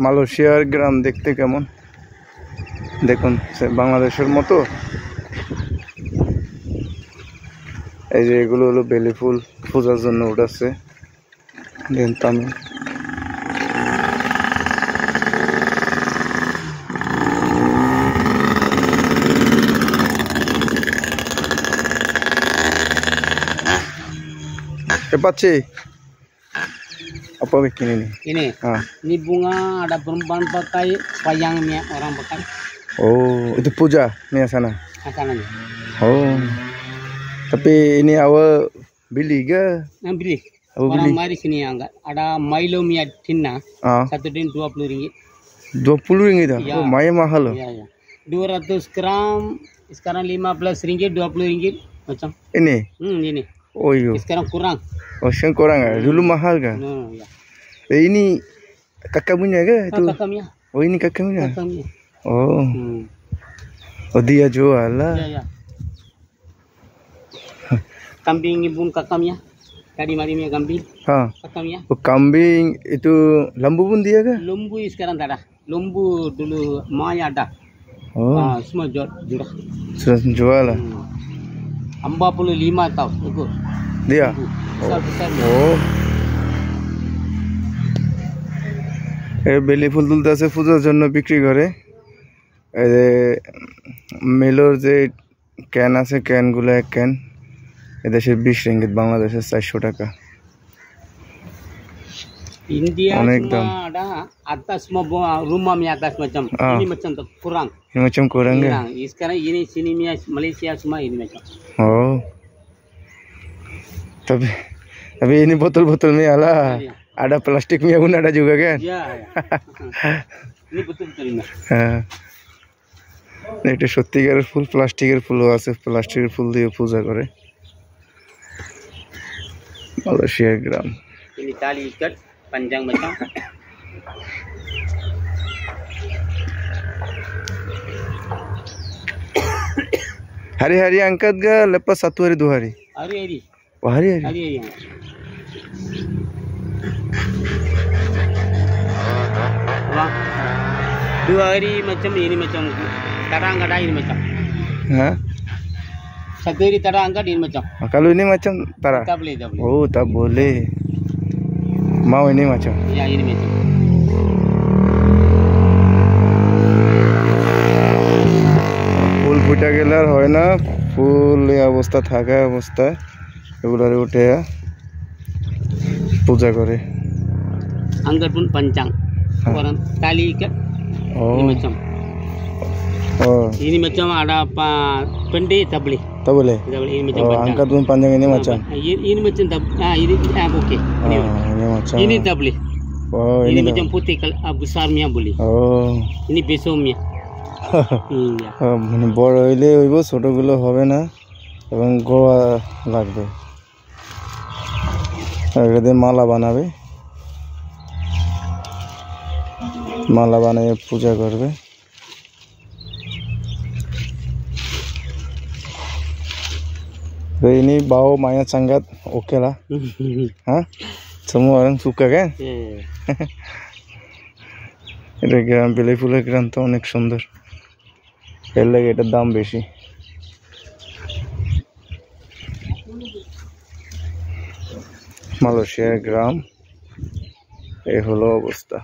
মালয়েশিয়ার গ্রাম দেখতে কেমন দেখুন, বাংলাদেশের মতো। এই যে এগুলো হলো বেলি ফুল, পূজার জন্য উঠাচ্ছে। দেন আমি pace apa bikin ini ini bunga ada perempuan pakai wayangnya orang pakai. Oh, itu puja nih sana. Sana. Oh, tapi ini awal beli ke? Yang beli. Orang mari sini ya enggak. Ada Milo Mia Tina. Satu tin 20 ringgit. 20 ringgit dah. Oh, Maya mahal loh. Iya, iya. 200 gram sekarang 15 ringgit, 20 ringgit macam. Ini? Ini. Oh iya. Sekarang kurang. Oh, sekarang kurang ya? Dulu mahal kan? Ya. Ini kakak punya ke itu? Kakak punya. Oh, ini kakak punya? Kakak punya. Oh. Oh, dia jual lah. Iya, iya. Kambing pun kakaknya. Tadi malamnya kambing. Kakaknya. Oh, kambing itu lembu pun dia ke? Lembu sekarang tak ada. Lembu dulu Maya ada. Oh. Semua jual. Sudah jual lah. 45 tahun itu. Dia. Besar. Oh. বেলি ফুল তুলতেছে পূজার জন্য বিক্রি করে। এই যে মেলোর যে ক্যান আছে, ক্যানগুলো এক ক্যান এদেশে 20 রিঙ্গিত, বাংলাদেশে 400 টাকা। India অনেক দাম। Ada atas semua rumah mi atas macam ini macam tu kurang. Ini macam kurang ya? Sekarang ini sini mi Malaysia semua ini macam. Oh. Tapi ini botol-botol mi ala. Ada plastik mi pun ada juga kan? Iya. Ini betul-betul ini. এটা সত্যিকারের ফুল, প্লাস্টিকের ফুলও আছে, প্লাস্টিকের ফুল দিয়ে পূজা করে। মালয়েশিয়ার গ্রাম। Ini tali ikat panjang macam. Hari-hari angkat ke lepas 1 hari 2 hari? Hari-hari. Oh, hari-hari. Hari-hari. Wah. 2 hari macam ini macam tarang ada ini macam. Hah? 1 hari tarang angkat ini macam. Kalau ini macam tarang? Tak boleh. Oh, tak boleh. Mau ini macam? Ya, ini macam. ফুল ফুটা গেলে আর হয় না, ফুল এই অবস্থা থাকা অবস্থায় এগুলারে উঠে পূজা করে। Angkat pun panjang. Orang tali ikat. Ini macam. Oh. Ini macam ada apa pendek tak boleh. Tak boleh. Ini macam panjang. Angkat pun panjang ini macam. Ini macam tak. Ini okey. Ini macam. Ini tak boleh. Oh, ini macam putih kalau besarnya boleh. Oh. Ini besomnya. মানে বড় হইলে হইব, ছোটগুলো হবে না এবং গোড়া লাগবে। এটাতে মালা বানাবে, মালা বানিয়ে পূজা করবে। ini bau Maya sangat oke lah. Hah? Semua orang suka kan? এটা গ্রাম, বেলি ফুলের গ্রাম তো অনেক সুন্দর, এর লাগে এটার দাম বেশি। মালয়েশিয়ার গ্রাম এই হলো অবস্থা।